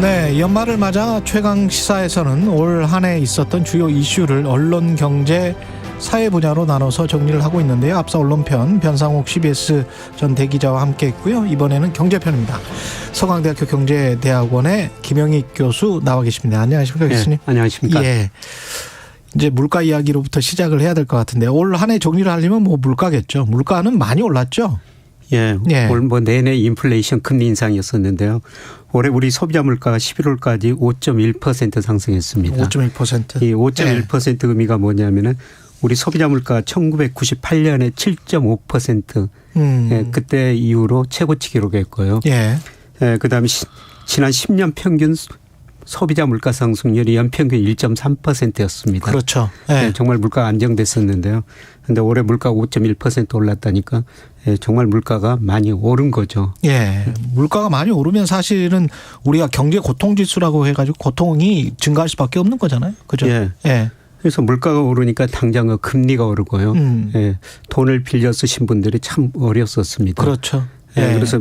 네, 연말을 맞아 최강 시사에서는 올 한 해 있었던 주요 이슈를 언론, 경제, 사회 분야로 나눠서 정리를 하고 있는데요. 앞서 언론편 변상욱 CBS 전 대기자와 함께 했고요. 이번에는 경제편입니다. 서강대학교 경제대학원의 김영익 교수 나와 계십니다. 안녕하십니까, 교수님? 네, 안녕하십니까? 예. 이제 물가 이야기로부터 시작을 해야 될 것 같은데 올 한 해 정리를 하려면 뭐 물가겠죠. 물가는 많이 올랐죠. 예, 예. 올 뭐 내내 인플레이션 금리 인상이었었는데요. 올해 우리 소비자 물가가 11월까지 5.1% 상승했습니다. 5.1%. 이 5.1% 의미가 뭐냐면은 우리 소비자 물가가 1998년에 7.5% 예, 그때 이후로 최고치 기록했고요. 예. 예, 그다음에 지난 10년 평균 소비자 물가 상승률이 연평균 1.3%였습니다. 그렇죠. 예. 정말 물가가 안정됐었는데요. 그런데 올해 물가가 5.1% 올랐다니까 정말 물가가 많이 오른 거죠. 예. 물가가 많이 오르면 사실은 우리가 경제 고통 지수라고 해가지고 고통이 증가할 수밖에 없는 거잖아요. 그죠? 예. 예. 그래서 물가가 오르니까 당장 금리가 오르고요. 예. 돈을 빌려 쓰신 분들이 참 어려웠었습니다. 그렇죠. 예. 그래서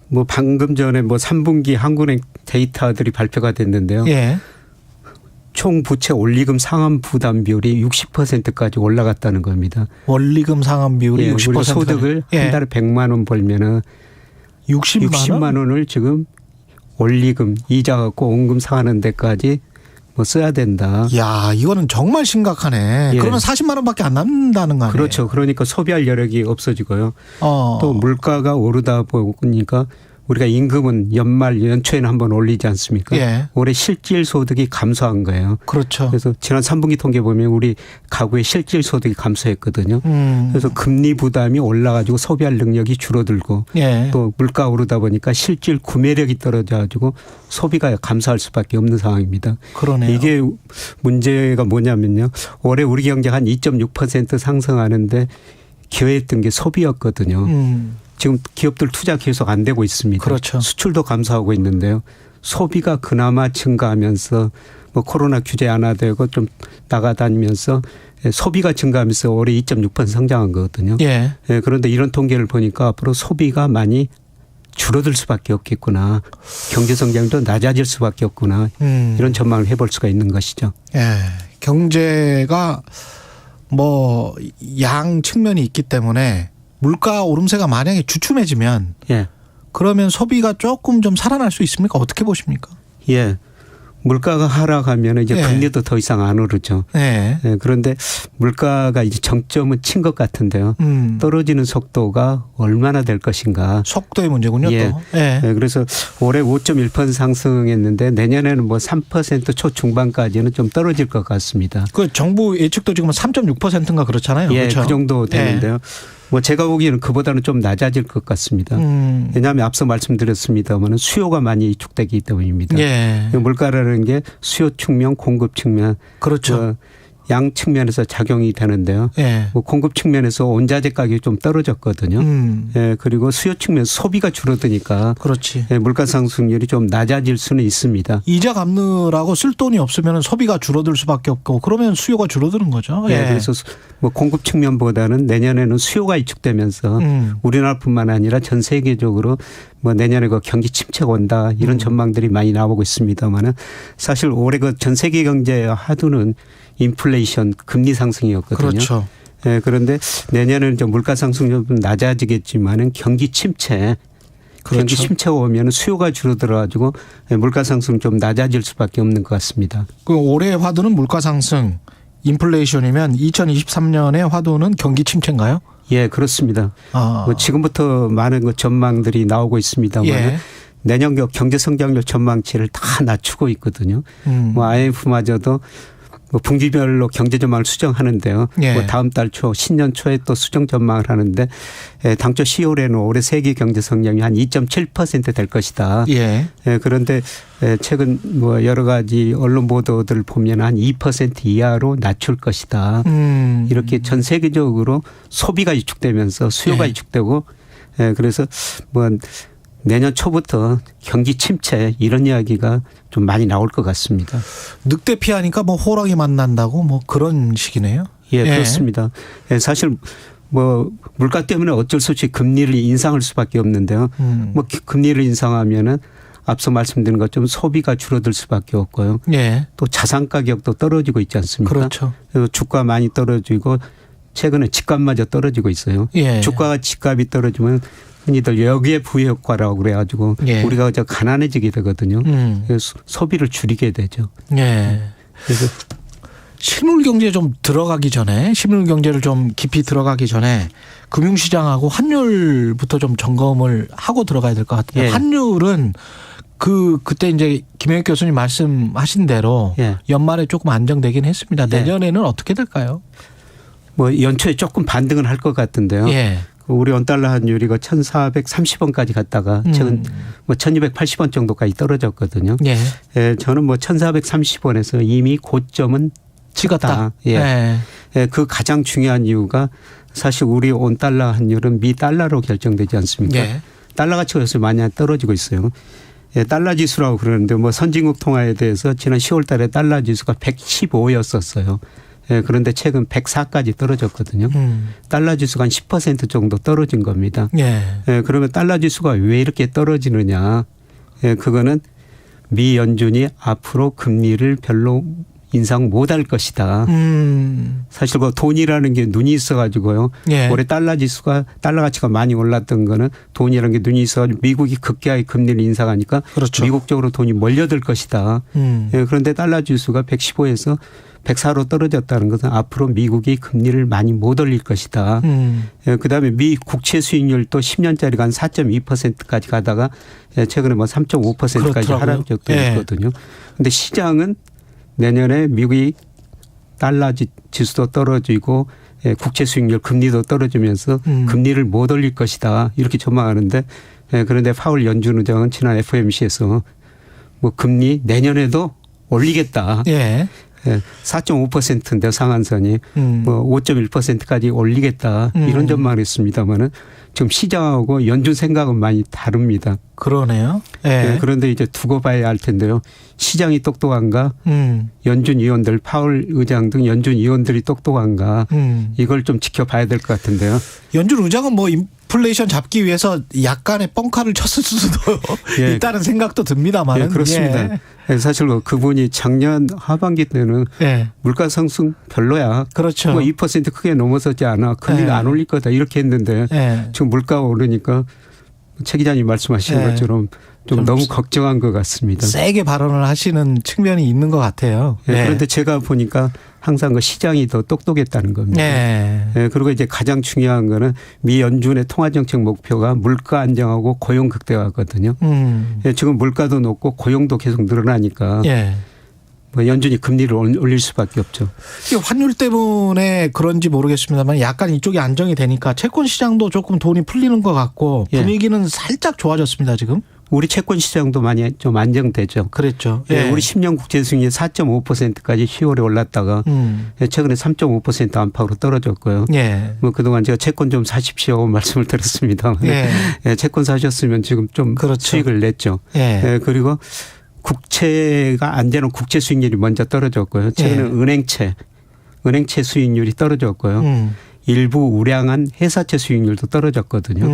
뭐 방금 전에 뭐 3분기 한국은행 데이터들이 발표가 됐는데요. 예. 총 부채 원리금 상환 부담 비율이 60%까지 올라갔다는 겁니다. 원리금 상환 비율이 예, 60%. 우리 소득을 한 달에 100만 원 벌면은 60만 원을 지금 원리금 이자 갖고 원금 상환하는 데까지 뭐 써야 된다. 야, 이거는 정말 심각하네. 예. 그러면 40만 원밖에 안 남는다는 거 아니에요? 그렇죠. 그러니까 소비할 여력이 없어지고요. 또 물가가 오르다 보니까 우리가 임금은 연초에는 한번 올리지 않습니까? 예. 올해 실질 소득이 감소한 거예요. 그렇죠. 그래서 지난 3분기 통계 보면 우리 가구의 실질 소득이 감소했거든요. 그래서 금리 부담이 올라가지고 소비할 능력이 줄어들고 예. 또 물가 오르다 보니까 실질 구매력이 떨어져가지고 소비가 감소할 수밖에 없는 상황입니다. 그러네요. 이게 문제가 뭐냐면요. 올해 우리 경제가 한 2.6% 상승하는데 기여했던 게 소비였거든요. 지금 기업들 투자 계속 안 되고 있습니다. 그렇죠. 수출도 감소하고 있는데요. 소비가 그나마 증가하면서 뭐 코로나 규제 완화되고 좀 나가다니면서 소비가 증가하면서 올해 2.6% 성장한 거거든요. 예. 예, 그런데 이런 통계를 보니까 앞으로 소비가 많이 줄어들 수밖에 없겠구나. 경제 성장도 낮아질 수밖에 없구나. 이런 전망을 해볼 수가 있는 것이죠. 예. 경제가 뭐 양 측면이 있기 때문에 물가 오름세가 만약에 주춤해지면 예. 그러면 소비가 조금 좀 살아날 수 있습니까? 어떻게 보십니까? 예. 물가가 하락하면 이제 예. 금리도 더 이상 안 오르죠. 네. 예. 그런데 물가가 이제 정점은 친 것 같은데요. 떨어지는 속도가 얼마나 될 것인가. 속도의 문제군요. 예. 또. 예. 예. 그래서 올해 5.1% 상승했는데 내년에는 뭐 3% 초중반까지는 좀 떨어질 것 같습니다. 그 정부 예측도 지금 3.6%인가 그렇잖아요. 예. 그렇죠? 그 정도 되는데요. 뭐 제가 보기에는 그보다는 좀 낮아질 것 같습니다. 왜냐하면 앞서 말씀드렸습니다만 수요가 많이 위축되기 때문입니다. 예. 물가라는 게 수요 측면, 공급 측면. 그렇죠. 양 측면에서 작용이 되는데요. 예. 뭐 공급 측면에서 원자재 가격이 좀 떨어졌거든요. 예, 그리고 수요 측면 소비가 줄어드니까 그렇지. 예, 물가 상승률이 좀 낮아질 수는 있습니다. 이자 갚느라고 쓸 돈이 없으면 소비가 줄어들 수밖에 없고 그러면 수요가 줄어드는 거죠. 예, 그래서 뭐 공급 측면보다는 내년에는 수요가 위축되면서 우리나라뿐만 아니라 전 세계적으로 뭐 내년에 그 경기 침체가 온다 이런 전망들이 많이 나오고 있습니다만은 사실 올해 그 전 세계 경제의 화두는 인플레이션 금리 상승이었거든요. 그렇죠. 예, 그런데 내년에는 좀 물가 상승률은 좀 낮아지겠지만은 경기 침체, 그렇죠. 경기 침체가 오면 수요가 줄어들어 가지고 물가 상승 좀 낮아질 수밖에 없는 것 같습니다. 그 올해의 화두는 물가 상승, 인플레이션이면 2023년의 화두는 경기 침체인가요? 예, 그렇습니다. 뭐 지금부터 많은 그 전망들이 나오고 있습니다만 예. 내년 경제 성장률 전망치를 다 낮추고 있거든요. 뭐 IMF마저도 뭐 분기별로 경제 전망을 수정하는데요. 예. 뭐 다음 달 초 신년 초에 또 수정 전망을 하는데 당초 10월에는 올해 세계 경제 성장이 한 2.7% 될 것이다. 예. 그런데 최근 뭐 여러 가지 언론 보도들 보면 한 2% 이하로 낮출 것이다. 이렇게 전 세계적으로 소비가 위축되면서 수요가 예. 위축되고 그래서 뭐 내년 초부터 경기 침체 이런 이야기가 좀 많이 나올 것 같습니다. 늑대 피하니까 뭐 호랑이 만난다고 뭐 그런 식이네요. 예, 그렇습니다. 사실 뭐 물가 때문에 어쩔 수 없이 금리를 인상할 수밖에 없는데요. 뭐 금리를 인상하면은 앞서 말씀드린 것처럼 소비가 줄어들 수밖에 없고요. 예. 또 자산 가격도 떨어지고 있지 않습니까? 그렇죠. 그래서 주가 많이 떨어지고 최근에 집값마저 떨어지고 있어요. 예. 주가가 집값이 떨어지면 흔히들 여기에 부효과라고 그래가지고 예. 우리가 저 가난해지게 되거든요. 그래서 소비를 줄이게 되죠. 예. 그래서 실물 경제에 좀 들어가기 전에 실물 경제를 좀 깊이 들어가기 전에 금융시장하고 환율부터 좀 점검을 하고 들어가야 될 것 같아요. 예. 환율은 그때 이제 김영익 교수님 말씀하신 대로 예. 연말에 조금 안정되긴 했습니다. 예. 내년에는 어떻게 될까요? 뭐 연초에 조금 반등은 할 것 같은데요. 예. 우리 원달러 환율이 1,430원까지 갔다가 최근 뭐 1,280원 정도까지 떨어졌거든요. 예. 예, 저는 뭐 1,430원에서 이미 고점은 찍었다. 예. 예. 예, 그 가장 중요한 이유가 사실 우리 원달러 환율은 미 달러로 결정되지 않습니까? 예. 달러 가치가 요새 많이 떨어지고 있어요. 예, 달러 지수라고 그러는데 뭐 선진국 통화에 대해서 지난 10월 달에 달러 지수가 115였었어요. 예, 그런데 최근 104까지 떨어졌거든요. 달러 지수가 한 10% 정도 떨어진 겁니다. 예. 예, 그러면 달러 지수가 왜 이렇게 떨어지느냐. 예, 그거는 미 연준이 앞으로 금리를 별로 인상 못할 것이다. 사실 그 돈이라는 게 눈이 있어가지고요. 예. 올해 달러 지수가 달러 가치가 많이 올랐던 거는 돈이라는 게 눈이 있어가지고 미국이 급격하게 금리를 인상하니까 그렇죠. 미국 쪽으로 돈이 몰려들 것이다. 예, 그런데 달러 지수가 115에서 104로 떨어졌다는 것은 앞으로 미국이 금리를 많이 못 올릴 것이다. 예, 그다음에 미 국채 수익률도 10년짜리가 한 4.2%까지 가다가 예, 최근에 뭐 3.5%까지 하락적도 있거든요. 그런데 시장은 내년에 미국이 달러 지수도 떨어지고 예, 국채 수익률 금리도 떨어지면서 금리를 못 올릴 것이다. 이렇게 전망하는데 예, 그런데 파월 연준 의장은 지난 FOMC에서 뭐 금리 내년에도 올리겠다. 예. 4.5%인데 상한선이 뭐 5.1%까지 올리겠다 이런 전망을 했습니다만은 지금 시장하고 연준 생각은 많이 다릅니다. 그러네요. 예. 네, 그런데 이제 두고 봐야 할 텐데요. 시장이 똑똑한가? 연준 위원들, 파월 의장 등 연준 위원들이 똑똑한가? 이걸 좀 지켜봐야 될 것 같은데요. 연준 의장은 뭐 인플레이션 잡기 위해서 약간의 뻥카를 쳤을 수도 예. 있다는 생각도 듭니다만. 예, 그렇습니다. 예. 사실 그분이 작년 하반기 때는 예. 물가 상승 별로야. 그렇죠. 뭐 2% 크게 넘어서지 않아. 금리가 예. 안 올릴 거다. 이렇게 했는데 예. 지금 물가가 오르니까 최 기자님 말씀하신 예. 것처럼 좀 너무 걱정한 것 같습니다. 세게 발언을 하시는 측면이 있는 것 같아요. 예. 예. 그런데 제가 보니까 항상 그 시장이 더 똑똑했다는 겁니다. 예. 예. 그리고 이제 가장 중요한 거는 미 연준의 통화정책 목표가 물가 안정하고 고용 극대화거든요. 예. 지금 물가도 높고 고용도 계속 늘어나니까 예. 뭐 연준이 금리를 올릴 수밖에 없죠. 이게 환율 때문에 그런지 모르겠습니다만 약간 이쪽이 안정이 되니까 채권 시장도 조금 돈이 풀리는 것 같고 분위기는 살짝 좋아졌습니다 지금. 우리 채권 시장도 많이 좀 안정되죠. 그랬죠. 예. 우리 10년 국채 수익률이 4.5%까지 10월에 올랐다가 최근에 3.5% 안팎으로 떨어졌고요. 예. 뭐 그동안 제가 채권 좀 사십시오 말씀을 드렸습니다. 예. 예. 채권 사셨으면 지금 좀 그렇죠. 수익을 냈죠. 예. 예. 그리고 국채가 안 되는 국채 수익률이 먼저 떨어졌고요. 최근에 은행채 수익률이 떨어졌고요. 일부 우량한 회사채 수익률도 떨어졌거든요.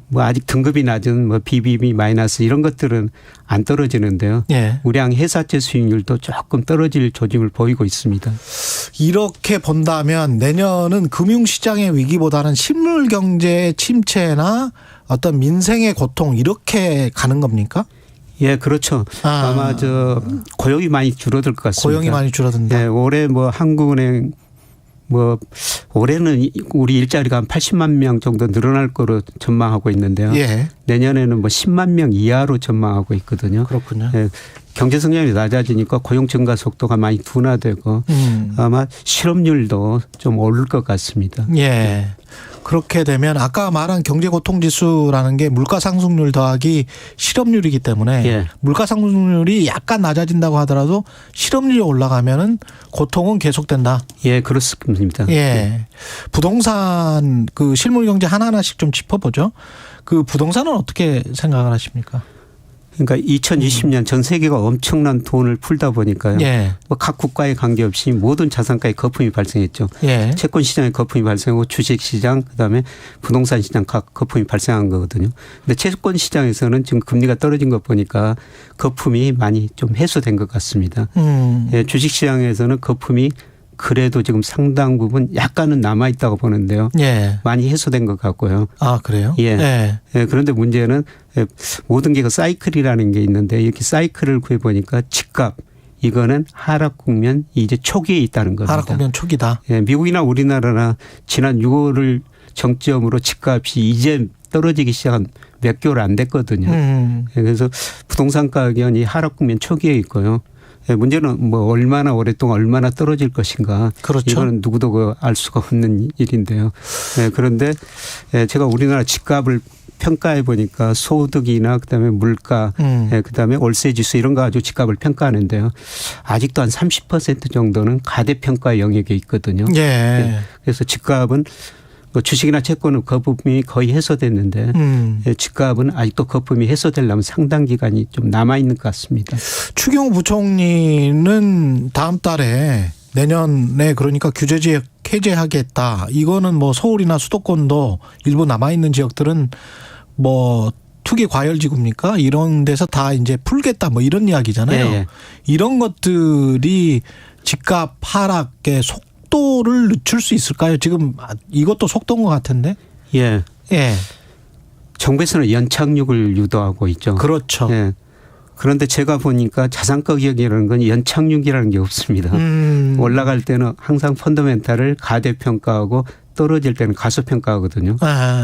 뭐 아직 등급이 낮은 뭐 BBB 마이너스 이런 것들은 안 떨어지는데요. 예. 우량 회사채 수익률도 조금 떨어질 조짐을 보이고 있습니다. 이렇게 본다면 내년은 금융시장의 위기보다는 실물 경제의 침체나 어떤 민생의 고통 이렇게 가는 겁니까? 예, 그렇죠. 아마 고용이 많이 줄어들 것 같습니다. 고용이 많이 줄어든다. 예, 올해 뭐 한국은행 뭐 올해는 우리 일자리가 한 80만 명 정도 늘어날 거로 전망하고 있는데요. 예. 내년에는 뭐 10만 명 이하로 전망하고 있거든요. 그렇군요. 예, 경제 성장이 낮아지니까 고용 증가 속도가 많이 둔화되고 아마 실업률도 좀 오를 것 같습니다. 예. 그렇게 되면 아까 말한 경제고통지수라는 게 물가상승률 더하기 실업률이기 때문에 예. 물가상승률이 약간 낮아진다고 하더라도 실업률이 올라가면은 고통은 계속된다. 예, 그렇습니다. 예. 부동산 그 실물 경제 하나하나씩 좀 짚어보죠. 그 부동산은 어떻게 생각을 하십니까? 그러니까 2020년 전 세계가 엄청난 돈을 풀다 보니까요. 예. 뭐 각 국가에 관계없이 모든 자산가에 거품이 발생했죠. 예. 채권 시장에 거품이 발생하고 주식 시장 그다음에 부동산 시장 각 거품이 발생한 거거든요. 근데 채권 시장에서는 지금 금리가 떨어진 것 보니까 거품이 많이 좀 해소된 것 같습니다. 예, 주식 시장에서는 거품이 그래도 지금 상당 부분 약간은 남아 있다고 보는데요. 예. 많이 해소된 것 같고요. 아, 그래요? 예. 예. 예, 그런데 문제는 모든 게 그 사이클이라는 게 있는데 이렇게 사이클을 구해 보니까 집값 이거는 하락 국면 이제 초기에 있다는 겁니다. 하락 국면 초기다. 예, 미국이나 우리나라나 지난 6월을 정점으로 집값이 이제 떨어지기 시작한 몇 개월 안 됐거든요. 예, 그래서 부동산 가격이 하락 국면 초기에 있고요. 예, 문제는 뭐 얼마나 오랫동안 얼마나 떨어질 것인가. 그렇죠. 이거는 누구도 알 수가 없는 일인데요. 예, 그런데 제가 우리나라 집값을 평가해 보니까 소득이나 그다음에 물가, 그다음에 월세 지수 이런 거 가지고 집값을 평가하는데요. 아직도 한 30% 정도는 가대평가 영역에 있거든요. 예. 예, 그래서 집값은 뭐 주식이나 채권은 거품이 거의 해소됐는데 집값은 아직도 거품이 해소되려면 상당 기간이 좀 남아 있는 것 같습니다. 추경호 부총리는 다음 달에 내년에 그러니까 규제지역 해제하겠다. 이거는 뭐 서울이나 수도권도 일부 남아있는 지역들은 뭐 투기 과열지구입니까? 이런 데서 다 이제 풀겠다 뭐 이런 이야기잖아요. 예, 예. 이런 것들이 집값 하락의 속도를 늦출 수 있을까요? 지금 이것도 속도인 것 같은데. 예. 예. 정부에서는 연착륙을 유도하고 있죠. 그렇죠. 예. 그런데 제가 보니까 자산 가격이라는 건 연착륙이라는 게 없습니다. 올라갈 때는 항상 펀더멘탈을 가대평가하고 떨어질 때는 가소평가하거든요.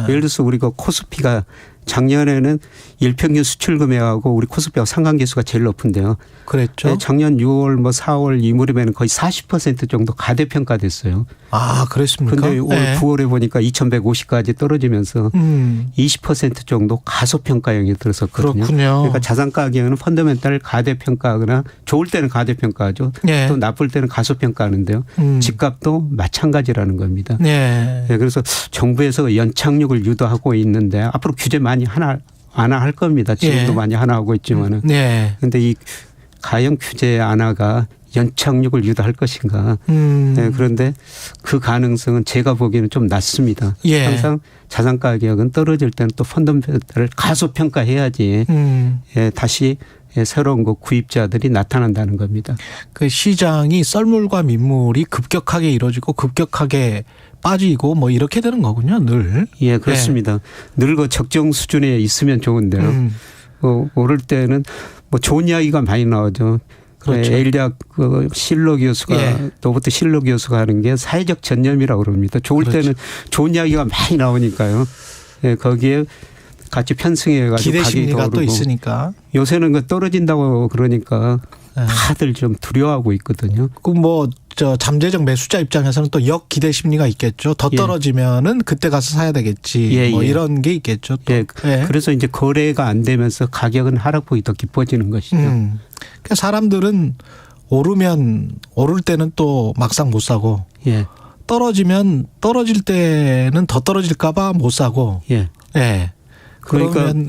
예를 들어서 우리가 코스피가 작년에는 일평균 수출 금액하고 우리 코스피하고 상관계수가 제일 높은데요. 그랬죠. 작년 6월 뭐 4월 이 무렵에는 거의 40% 정도 가대평가됐어요. 아, 그랬습니까? 그런데 올 9월에 보니까 2150까지 떨어지면서 20% 정도 가소평가형에 들어섰거든요. 그렇군요. 그러니까 자산 가격은 펀더멘탈을 가대평가하거나 좋을 때는 가대평가하죠. 예. 또 나쁠 때는 가소평가하는데요. 집값도 마찬가지라는 겁니다. 예. 네, 그래서 정부에서 연착륙을 유도하고 있는데 앞으로 규제 많이 완화할 겁니다. 지금도 예. 많이 완화하고 있지만은. 네. 그런데 이 가형 규제 완화가 연착륙을 유도할 것인가. 네, 그런데 그 가능성은 제가 보기에는 좀 낮습니다. 예. 항상 자산 가격은 떨어질 때는 또 펀더멘탈을 가소평가해야지 예, 다시 새로운 거 구입자들이 나타난다는 겁니다. 그 시장이 썰물과 민물이 급격하게 이루어지고 급격하게 빠지고 뭐 이렇게 되는 거군요, 늘. 예, 그렇습니다. 늘 그 적정 수준에 있으면 좋은데요. 오를 때는 뭐 좋은 이야기가 많이 나오죠. 그렇죠. 에일대학 그 실로 교수가 예. 로버트 실로 교수가 하는 게 사회적 전념이라고 그럽니다. 좋을 그렇죠. 때는 좋은 이야기가 많이 나오니까요. 예, 거기에 같이 편승해 가지고 기대 가격이 심리가 더 또 오르고. 있으니까. 요새는 그 떨어진다고 그러니까 다들 좀 두려워하고 있거든요. 그 뭐 저 잠재적 매수자 입장에서는 또 역 기대 심리가 있겠죠. 더 예. 떨어지면은 그때 가서 사야 되겠지. 예, 뭐 예. 이런 게 있겠죠. 또. 예. 예. 그래서 이제 거래가 안 되면서 가격은 하락폭이 더 깊어지는 것이죠. 그러니까 사람들은 오를 때는 또 막상 못 사고 예. 떨어질 때는 더 떨어질까봐 못 사고. 예. 예. 그러니까 그러면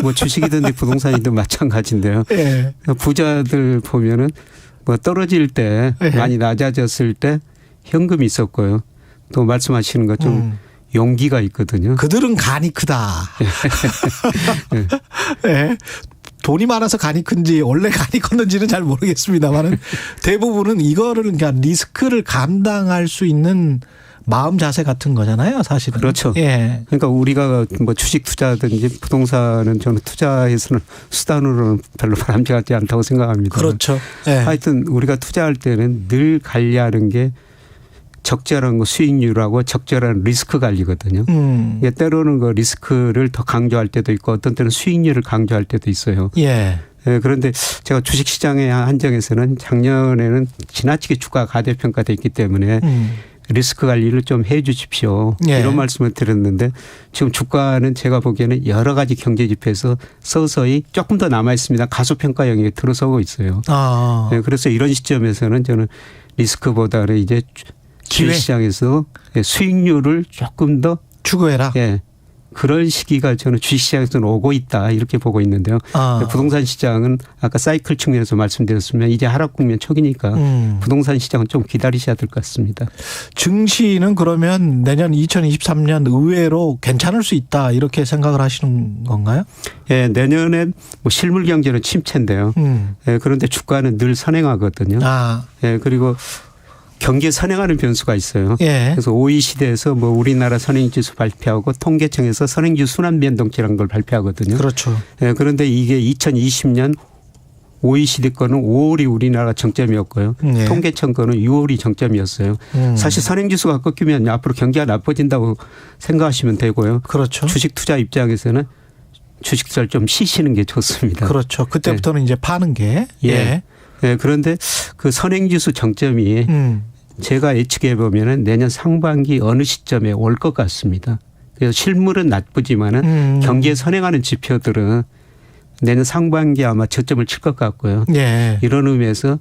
뭐 주식이든 부동산이든 마찬가지인데요. 예. 부자들 보면은 뭐 떨어질 때 예. 많이 낮아졌을 때 현금이 있었고요. 또 말씀하시는 것좀 용기가 있거든요. 그들은 간이 크다. 예. 돈이 많아서 간이 큰지 원래 간이 컸는지는 잘 모르겠습니다만은 대부분은 이거를 그러니까 리스크를 감당할 수 있는 마음 자세 같은 거잖아요, 사실은. 그렇죠. 예. 그러니까 우리가 뭐 주식 투자든지 부동산은 저는 투자에서는 수단으로는 별로 바람직하지 않다고 생각합니다. 그렇죠. 예. 하여튼 우리가 투자할 때는 늘 관리하는 게 적절한 거 수익률하고 적절한 리스크 관리거든요. 이게 때로는 그 리스크를 더 강조할 때도 있고 어떤 때는 수익률을 강조할 때도 있어요. 예. 예, 그런데 제가 주식시장의 한정에서는 작년에는 지나치게 주가가 가대평가돼 있기 때문에 리스크 관리를 좀 해 주십시오. 예. 이런 말씀을 드렸는데 지금 주가는 제가 보기에는 여러 가지 경제 지표에서 서서히 조금 더 남아 있습니다. 가소평가 영역에 들어서고 있어요. 아. 예, 그래서 이런 시점에서는 저는 리스크보다는 이제 기회. 주식시장에서 수익률을 조금 더 추구해라. 예, 그런 시기가 저는 주식시장에서는 오고 있다 이렇게 보고 있는데요. 부동산 시장은 아까 사이클 측면에서 말씀드렸으면 이제 하락 국면 초기니까 부동산 시장은 좀 기다리셔야 될 것 같습니다. 증시는 그러면 내년 2023년 의외로 괜찮을 수 있다 이렇게 생각을 하시는 건가요? 예, 내년엔 뭐 실물 경제는 침체인데요. 예, 그런데 주가는 늘 선행하거든요. 예, 그리고 경기에 선행하는 변수가 있어요. 예. 그래서 OECD에서 뭐 우리나라 선행지수 발표하고 통계청에서 선행지수 순환 변동치라는 걸 발표하거든요. 그렇죠. 예, 그런데 이게 2020년 OECD 거는 5월이 우리나라 정점이었고요. 예. 통계청 거는 6월이 정점이었어요. 사실 선행지수가 꺾이면 앞으로 경기가 나빠진다고 생각하시면 되고요. 그렇죠. 주식 투자 입장에서는 주식 투자를 좀 쉬시는 게 좋습니다. 그렇죠. 그때부터는 이제 파는 게. 예. 예, 그런데 그 선행지수 정점이 제가 예측해 보면은 내년 상반기 어느 시점에 올 것 같습니다. 그래서 실물은 나쁘지만은 경기에 선행하는 지표들은 내년 상반기 아마 저점을 칠 것 같고요. 예. 이런 의미에서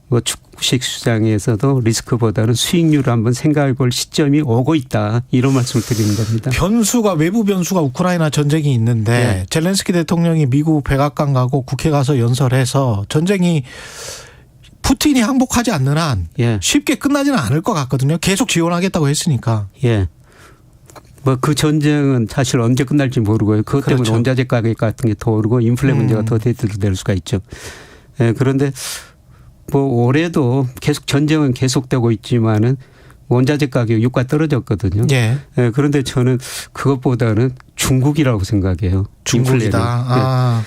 뭐 주식 시장에서도 리스크보다는 수익률을 한번 생각해 볼 시점이 오고 있다. 이런 말씀을 드리는 겁니다. 변수가 외부 변수가 우크라이나 전쟁이 있는데 네. 젤렌스키 대통령이 미국 백악관 가고 국회 가서 연설해서 전쟁이 푸틴이 항복하지 않는 한 예. 쉽게 끝나지는 않을 것 같거든요. 계속 지원하겠다고 했으니까. 예. 뭐 그 전쟁은 사실 언제 끝날지 모르고요. 그것 때문에 그렇죠. 원자재 가격 같은 게 더 오르고 인플레 문제가 더 대두될 수가 있죠. 예. 그런데 뭐 올해도 계속 전쟁은 계속되고 있지만은 원자재 가격 유가 떨어졌거든요. 예. 예. 그런데 저는 그것보다는 중국이라고 생각해요. 중국이다.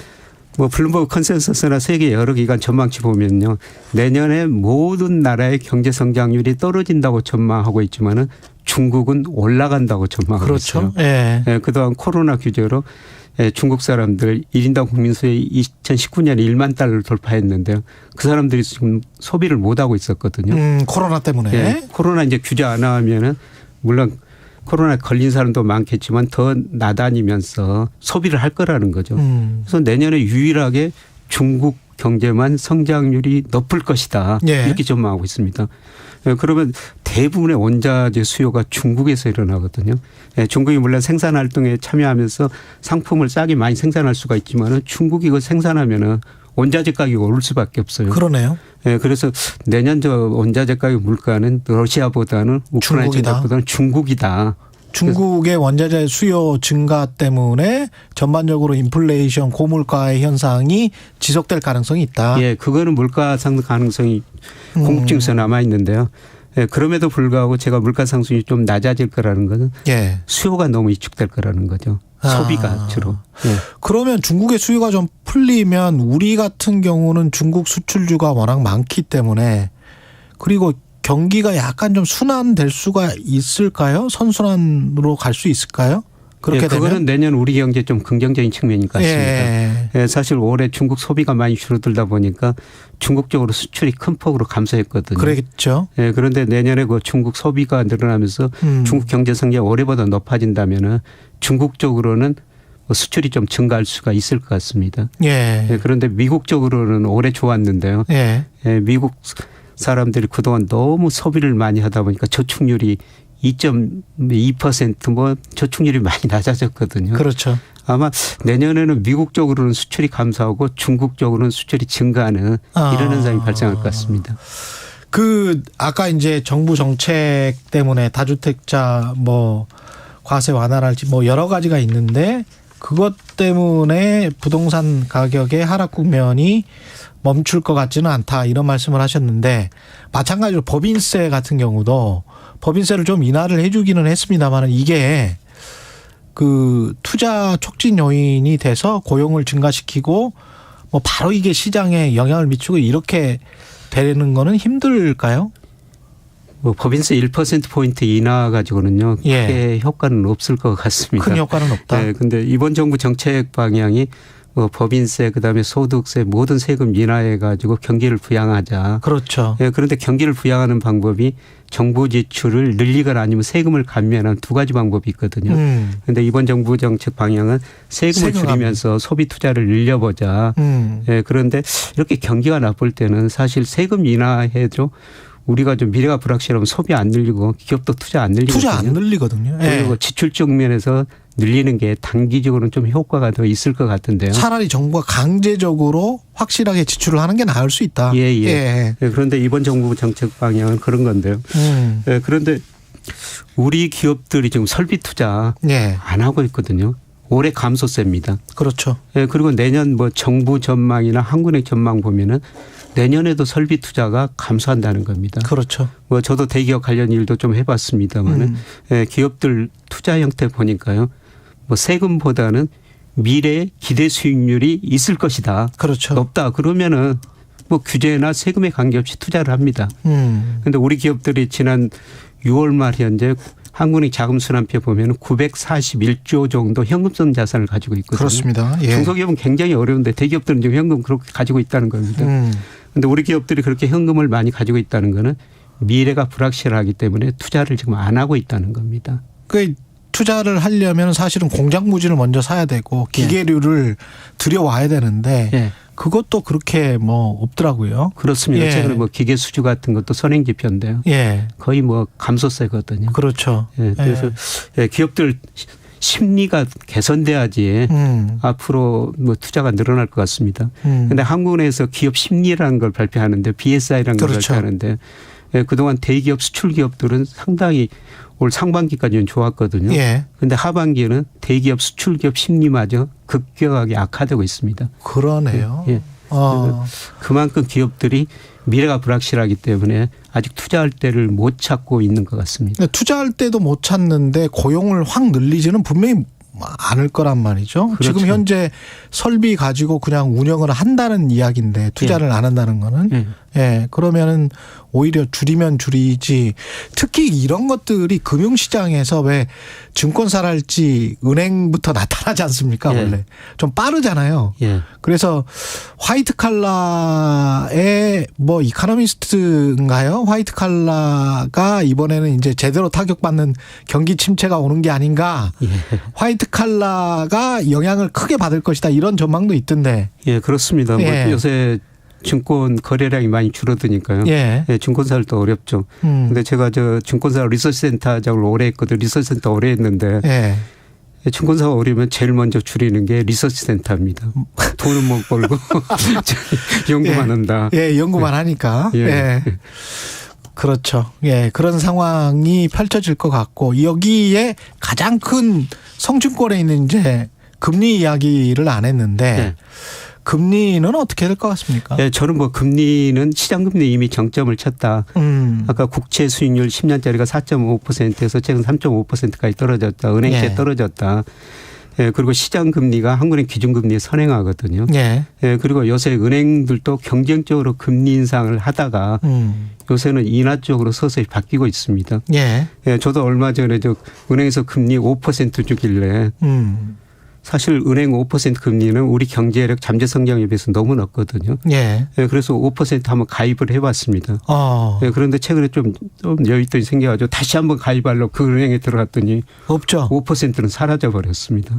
뭐 블룸버그 컨센서스나 세계 여러 기관 전망치 보면요. 내년에 모든 나라의 경제 성장률이 떨어진다고 전망하고 있지만은 중국은 올라간다고 전망하고 그렇죠. 있어요. 예. 예, 그동안 코로나 규제로 중국 사람들 1인당 국민 수입 2019년에 1만 달러를 돌파했는데요. 그 사람들이 지금 소비를 못 하고 있었거든요. 코로나 때문에. 예, 코로나 이제 규제 안 하면은 물론 코로나에 걸린 사람도 많겠지만 더 나다니면서 소비를 할 거라는 거죠. 그래서 내년에 유일하게 중국 경제만 성장률이 높을 것이다. 예. 이렇게 전망하고 있습니다. 그러면 대부분의 원자재 수요가 중국에서 일어나거든요. 중국이 물론 생산 활동에 참여하면서 상품을 싸게 많이 생산할 수가 있지만은 중국이 이거 생산하면은 원자재 가격이 오를 수밖에 없어요. 그러네요. 그래서 내년 저 원자재 가격 물가는 러시아보다는 우크라이나 전쟁보다는 중국이다. 중국의 원자재 수요 증가 때문에 전반적으로 인플레이션 고물가의 현상이 지속될 가능성이 있다. 예, 그거는 물가 상승 가능성이 궁극증에서 남아 있는데요. 예, 그럼에도 불구하고 제가 물가 상승이 좀 낮아질 거라는 것은 예. 수요가 너무 위축될 거라는 거죠. 소비가 주로. 예. 그러면 중국의 수요가 좀 풀리면 우리 같은 경우는 중국 수출주가 워낙 많기 때문에 그리고 경기가 약간 좀 순환될 수가 있을까요? 선순환으로 갈 수 있을까요? 그렇게 되면. 그거는 내년 우리 경제 좀 긍정적인 측면인 것 같습니다. 예, 사실 올해 중국 소비가 많이 줄어들다 보니까 중국 쪽으로 수출이 큰 폭으로 감소했거든요. 그렇겠죠. 예, 그런데 내년에 그 중국 소비가 늘어나면서 중국 경제 성장이 올해보다 높아진다면은 중국 쪽으로는 수출이 좀 증가할 수가 있을 것 같습니다. 예. 예, 그런데 미국 쪽으로는 올해 좋았는데요. 예. 예, 미국 사람들이 그동안 너무 소비를 많이 하다 보니까 저축률이 2.2% 뭐 저축률이 많이 낮아졌거든요. 그렇죠. 아마 내년에는 미국 쪽으로는 수출이 감소하고 중국 쪽으로는 수출이 증가하는 이런 현상이 발생할 것 같습니다. 아까 이제 정부 정책 때문에 다주택자 뭐 과세 완화랄지 뭐 여러 가지가 있는데 그것 때문에 부동산 가격의 하락 국면이 멈출 것 같지는 않다 이런 말씀을 하셨는데 마찬가지로 법인세 같은 경우도 법인세를 좀 인하를 해주기는 했습니다만 이게 그 투자 촉진 요인이 돼서 고용을 증가시키고 뭐 바로 이게 시장에 영향을 미치고 이렇게 되는 거는 힘들까요? 뭐 법인세 1%포인트 인하 가지고는요. 크게 효과는 없을 것 같습니다. 큰 효과는 없다. 네, 근데 이번 정부 정책 방향이 뭐 법인세 그다음에 소득세 모든 세금 인하해 가지고 경기를 부양하자. 그렇죠. 예, 그런데 경기를 부양하는 방법이 정부 지출을 늘리거나 아니면 세금을 감면하는 두 가지 방법이 있거든요. 그런데 이번 정부 정책 방향은 세금을 줄이면서 소비 투자를 늘려보자. 예, 그런데 이렇게 경기가 나쁠 때는 사실 세금 인하해도 우리가 좀 미래가 불확실하면 소비 안 늘리고 기업도 투자 안 늘리거든요. 투자 안 늘리거든요. 예. 그리고 지출 측면에서 늘리는 게 단기적으로는 좀 효과가 더 있을 것 같은데요. 차라리 정부가 강제적으로 확실하게 지출을 하는 게 나을 수 있다. 예. 예, 그런데 이번 정부 정책 방향은 그런 건데요. 예, 그런데 우리 기업들이 지금 설비 투자 예. 안 하고 있거든요. 올해 감소세입니다. 그렇죠. 예, 그리고 내년 뭐 정부 전망이나 한국은행 전망 보면은 내년에도 설비 투자가 감소한다는 겁니다. 그렇죠. 뭐 저도 대기업 관련 일도 좀 해봤습니다만은 예, 기업들 투자 형태 보니까요. 뭐 세금보다는 미래의 기대 수익률이 있을 것이다. 그렇죠. 높다. 그러면은 뭐 규제나 세금에 관계없이 투자를 합니다. 그런데 우리 기업들이 지난 6월 말 현재 한국은행 자금순환표 보면 941조 정도 현금성 자산을 가지고 있거든요. 그렇습니다. 예. 중소기업은 굉장히 어려운데 대기업들은 지금 현금 그렇게 가지고 있다는 겁니다. 그런데 우리 기업들이 그렇게 현금을 많이 가지고 있다는 거는 미래가 불확실하기 때문에 투자를 지금 안 하고 있다는 겁니다. 그 투자를 하려면 사실은 공장 부지를 먼저 사야 되고 기계류를 들여와야 되는데 예. 그것도 그렇게 뭐 없더라고요. 그렇습니다. 예. 최근에 뭐 기계 수주 같은 것도 선행지표인데요. 예. 거의 뭐 감소세거든요. 그렇죠. 예. 그래서 예. 기업들 심리가 개선돼야지 앞으로 뭐 투자가 늘어날 것 같습니다. 그런데 한국은행에서 기업 심리라는 걸 발표하는데 BSI라는 걸 그렇죠. 발표하는데 예. 그동안 대기업 수출 기업들은 상당히 올 상반기까지는 좋았거든요. 그런데 하반기에는 대기업 수출 기업 심리마저 급격하게 악화되고 있습니다. 그러네요. 예. 그만큼 기업들이 미래가 불확실하기 때문에 아직 투자할 때를 못 찾고 있는 것 같습니다. 투자할 때도 못 찾는데 고용을 확 늘리지는 분명히 않을 거란 말이죠. 그렇죠. 지금 현재 설비 가지고 그냥 운영을 한다는 이야기인데 투자를 안 한다는 거는 예. 그러면은 오히려 줄이면 줄이지. 특히 이런 것들이 금융시장에서 왜 증권사랄지 은행부터 나타나지 않습니까? 원래 좀 빠르잖아요. 그래서 화이트 칼라의 뭐 이카노미스트인가요? 화이트 칼라가 이번에는 이제 제대로 타격받는 경기 침체가 오는 게 아닌가. 화이트 칼라가 영향을 크게 받을 것이다. 이런 전망도 있던데. 예, 그렇습니다. 뭐 요새 증권 거래량이 많이 줄어드니까요. 예, 증권사를 또 어렵죠. 근데 제가 저 증권사 리서치센터장을 오래 했거든요. 리서치센터 오래 했는데 증권사가 어려우면 제일 먼저 줄이는 게 리서치센터입니다. 돈은 못 벌고 연구만 한다. 예, 연구만 하니까. 그렇죠. 예, 그런 상황이 펼쳐질 것 같고 여기에 가장 큰 성층권에 있는 이제 금리 이야기를 안 했는데 금리는 어떻게 될 것 같습니까? 예, 저는 뭐 금리는 시장금리 이미 정점을 쳤다. 아까 국채 수익률 10년짜리가 4.5%에서 최근 3.5%까지 떨어졌다. 은행채 떨어졌다. 예, 그리고 시장금리가 한국은행 기준금리에 선행하거든요. 예, 그리고 요새 은행들도 경쟁적으로 금리 인상을 하다가 요새는 인하 쪽으로 서서히 바뀌고 있습니다. 예, 저도 얼마 전에 저 은행에서 금리 5% 주길래 사실 은행 5% 금리는 우리 경제력 잠재 성장에 비해서 너무 높거든요. 그래서 5% 한번 가입을 해봤습니다. 그런데 최근에 좀 여윳돈이 생겨가지고 다시 한번 가입하려고 그 은행에 들어갔더니 없죠. 5%는 사라져 버렸습니다.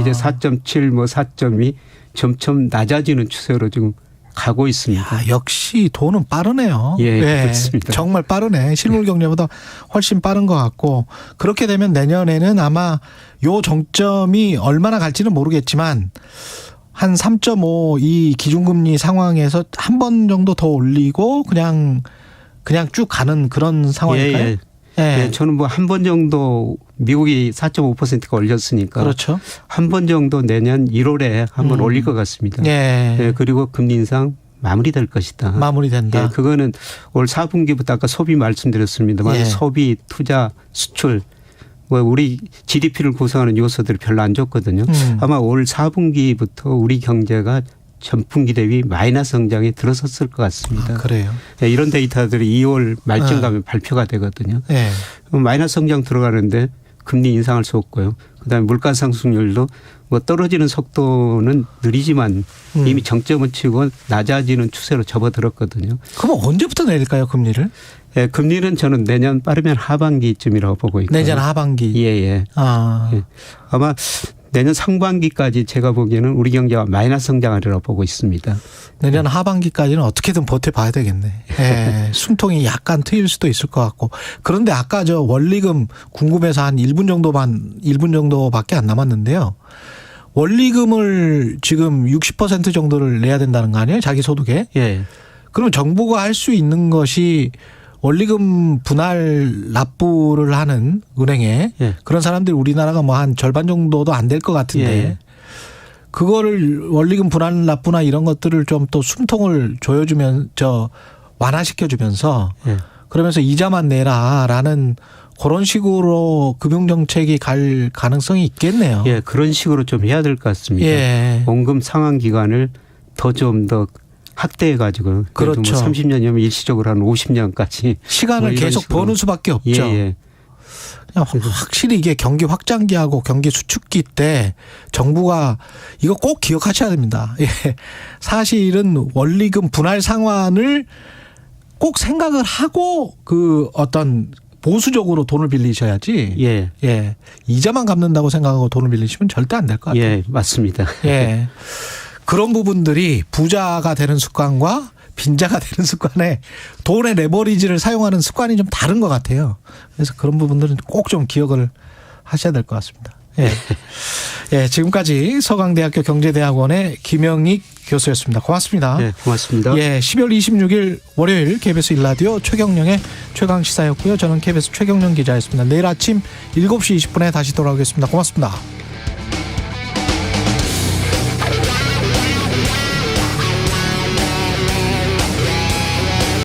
이제 4.7, 뭐 4.2 점점 낮아지는 추세로 지금 가고 있습니다. 야, 역시 돈은 빠르네요. 그렇습니다. 정말 빠르네. 실물 경제보다 훨씬 빠른 것 같고 그렇게 되면 내년에는 아마 요 정점이 얼마나 갈지는 모르겠지만 한 3.5 이 기준금리 상황에서 한 번 정도 더 올리고 그냥 쭉 가는 그런 상황일까요? 저는 뭐 한 번 정도 미국이 4.5%가 올렸으니까 그렇죠. 한 번 정도 내년 1월에 한번 올릴 것 같습니다. 그리고 금리 인상 마무리될 것이다. 마무리된다. 그거는 올 4분기부터 아까 소비 말씀드렸습니다만 소비, 투자, 수출 뭐 우리 GDP를 구성하는 요소들이 별로 안 좋거든요. 아마 올 4분기부터 우리 경제가 전분기 대비 마이너스 성장에 들어섰을 것 같습니다. 그래요. 이런 데이터들이 2월 말쯤 가면 발표가 되거든요. 마이너스 성장 들어가는데 금리 인상할 수 없고요. 그다음에 물가 상승률도 뭐 떨어지는 속도는 느리지만 이미 정점은 치고 낮아지는 추세로 접어들었거든요. 그럼 언제부터 내릴까요, 금리를? 금리는 저는 내년 빠르면 하반기쯤이라고 보고 있고요. 내년 하반기. 아마 내년 상반기까지 제가 보기에는 우리 경제가 마이너스 성장하리라고 보고 있습니다. 내년 하반기까지는 어떻게든 버텨봐야 되겠네. 예, 숨통이 약간 트일 수도 있을 것 같고. 그런데 아까 저 원리금 궁금해서 한 1분 정도밖에 안 남았는데요. 원리금을 지금 60% 정도를 내야 된다는 거 아니에요? 자기 소득에. 예. 그러면 정부가 할 수 있는 것이 원리금 분할 납부를 하는 은행에 예. 그런 사람들이 우리나라가 뭐 한 절반 정도도 안 될 것 같은데 예. 그거를 원리금 분할 납부나 이런 것들을 좀 또 숨통을 조여주면 완화시켜주면서 예. 그러면서 이자만 내라라는 그런 식으로 금융정책이 갈 가능성이 있겠네요. 예, 그런 식으로 좀 해야 될 것 같습니다. 예. 원금 상환 기간을 좀 더 확대해 가지고 그렇죠. 뭐 30년이면 일시적으로 한 50년까지 시간을 뭐 이런 계속 식으로. 버는 수밖에 없죠. 예, 예. 그냥 확실히 이게 경기 확장기하고 경기 수축기 때 정부가 이거 꼭 기억하셔야 됩니다. 예. 사실은 원리금 분할 상환을 꼭 생각을 하고 그 어떤 보수적으로 돈을 빌리셔야지. 예. 예. 이자만 갚는다고 생각하고 돈을 빌리시면 절대 안 될 것 같아요. 예, 맞습니다. 예. 그런 부분들이 부자가 되는 습관과 빈자가 되는 습관에 돈의 레버리지를 사용하는 습관이 좀 다른 것 같아요. 그래서 그런 부분들은 꼭 좀 기억을 하셔야 될 것 같습니다. 예. 예, 지금까지 서강대학교 경제대학원의 김영익 교수였습니다. 고맙습니다. 네, 고맙습니다. 예, 12월 26일 월요일 KBS 1라디오 최경영의 최강시사였고요. 저는 KBS 최경영 기자였습니다. 내일 아침 7시 20분에 다시 돌아오겠습니다. 고맙습니다.